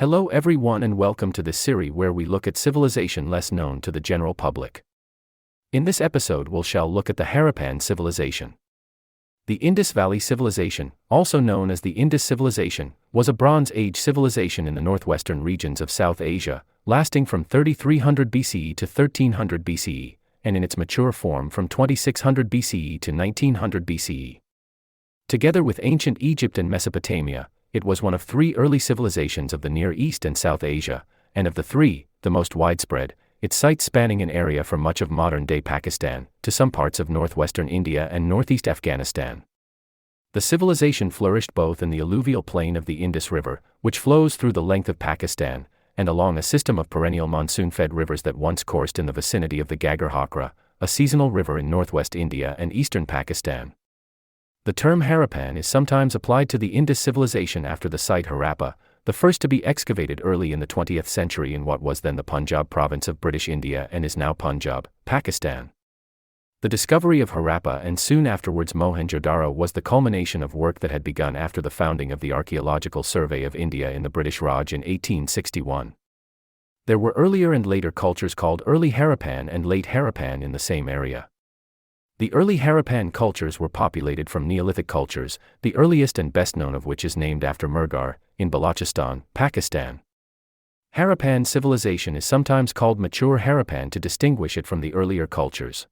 Hello everyone and welcome to this series where we look at civilization less known to the general public. In this episode we shall look at the Harappan civilization. The Indus-valley civilization, also known as the Indus civilization, was a Bronze Age civilization in the northwestern regions of South Asia, lasting from 3300 BCE to 1300 BCE, and in its mature form from 2600 BCE to 1900 BCE. Together with ancient Egypt and Mesopotamia, it was one of three early civilizations of the Near East and South Asia, and of the three, the most widespread, its sites spanning an area from much of modern-day Pakistan to some parts of northwestern India and northeast Afghanistan. The civilization flourished both in the alluvial plain of the Indus River, which flows through the length of Pakistan, and along a system of perennial monsoon-fed rivers that once coursed in the vicinity of the Ghaggar Hakra, a seasonal river in northwest India and eastern Pakistan. The term Harappan is sometimes applied to the Indus civilization after the site Harappa, the first to be excavated early in the 20th century in what was then the Punjab province of British India and is now Punjab, Pakistan. The discovery of Harappa and soon afterwards Mohenjo-daro was the culmination of work that had begun after the founding of the Archaeological Survey of India in the British Raj in 1861. There were earlier and later cultures called Early Harappan and Late Harappan in the same area. The early Harappan cultures were populated from Neolithic cultures, the earliest and best known of which is named after Mehrgarh, in Balochistan, Pakistan. Harappan civilization is sometimes called Mature Harappan to distinguish it from the earlier cultures.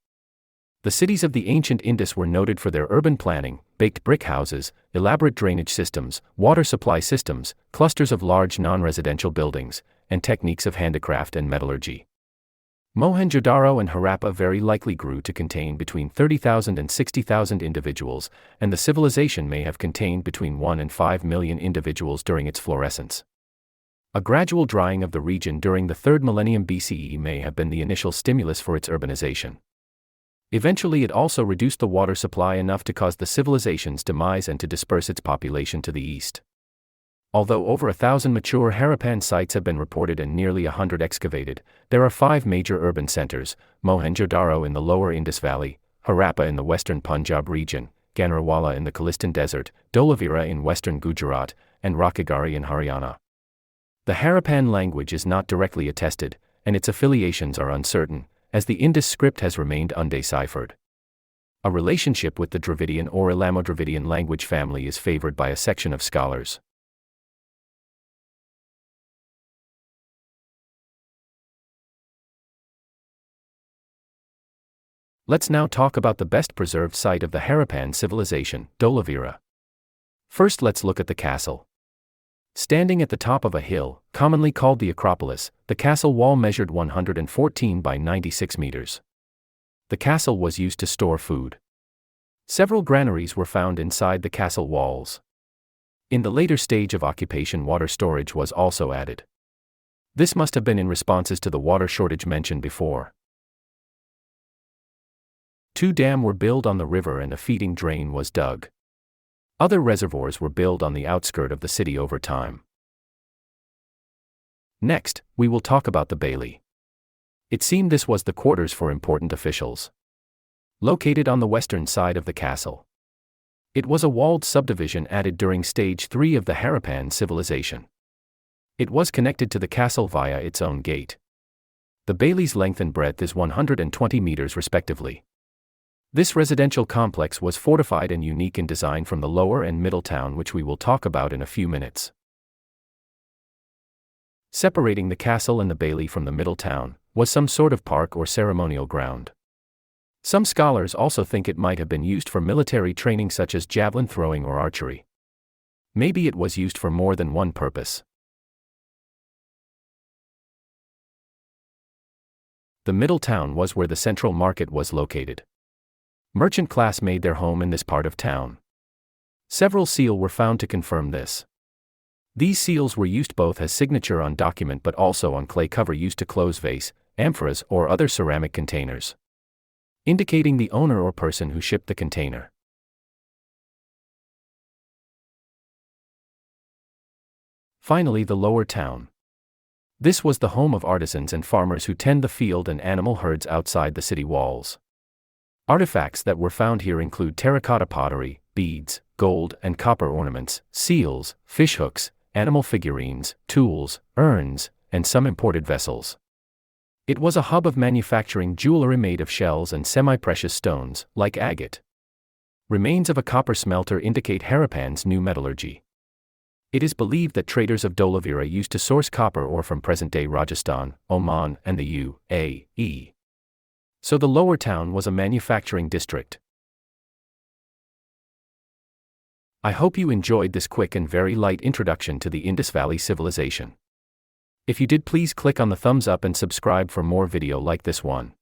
The cities of the ancient Indus were noted for their urban planning, baked brick houses, elaborate drainage systems, water supply systems, clusters of large non-residential buildings, and techniques of handicraft and metallurgy. Mohenjo-daro and Harappa very likely grew to contain between 30,000 and 60,000 individuals, and the civilization may have contained between 1 and 5 million individuals during its florescence. A gradual drying of the region during the 3rd millennium BCE may have been the initial stimulus for its urbanization. Eventually it also reduced the water supply enough to cause the civilization's demise and to disperse its population to the east. Although over 1,000 mature Harappan sites have been reported and nearly 100 excavated, there are 5 major urban centers: Mohenjo-daro in the lower Indus-valley, Harappa in the western Punjab region, Ganarwala in the Khalistan Desert, Dholavira in western Gujarat, and Rakhigarhi in Haryana. The Harappan language is not directly attested, and its affiliations are uncertain, as the Indus script has remained undeciphered. A relationship with the Dravidian or Elamo-Dravidian language family is favored by a section of scholars. Let's now talk about the best preserved site of the Harappan civilization, Dholavira. First let's look at the castle. Standing at the top of a hill, commonly called the Acropolis, the castle wall measured 114 by 96 meters. The castle was used to store food. Several granaries were found inside the castle walls. In the later stage of occupation, water storage was also added. This must have been in responses to the water shortage mentioned before. 2 dams were built on the river and a feeding drain was dug. Other reservoirs were built on the outskirts of the city over time. Next, we will talk about the bailey. It seemed this was the quarters for important officials. Located on the western side of the castle. It was a walled subdivision added during stage 3 of the Harappan civilization. It was connected to the castle via its own gate. The bailey's length and breadth is 120 meters respectively. This residential complex was fortified and unique in design from the lower and middle town, which we will talk about in a few minutes. Separating the castle and the bailey from the middle town was some sort of park or ceremonial ground. Some scholars also think it might have been used for military training such as javelin throwing or archery. Maybe it was used for more than one purpose. The middle town was where the central market was located. Merchant class made their home in this part of town. Several seals were found to confirm this. These seals were used both as signature on document but also on clay cover used to close vase, amphoras or other ceramic containers, indicating the owner or person who shipped the container. Finally, the lower town. This was the home of artisans and farmers who tend the field and animal herds outside the city walls. Artifacts that were found here include terracotta pottery, beads, gold and copper ornaments, seals, fishhooks, animal figurines, tools, urns, and some imported vessels. It was a hub of manufacturing jewelry made of shells and semi-precious stones, like agate. Remains of a copper smelter indicate Harappan's new metallurgy. It is believed that traders of Dholavira used to source copper ore from present-day Rajasthan, Oman, and the UAE. So the lower town was a manufacturing district. I hope you enjoyed this quick and very light introduction to the Indus Valley civilization. If you did, please click on the thumbs up and subscribe for more video like this one.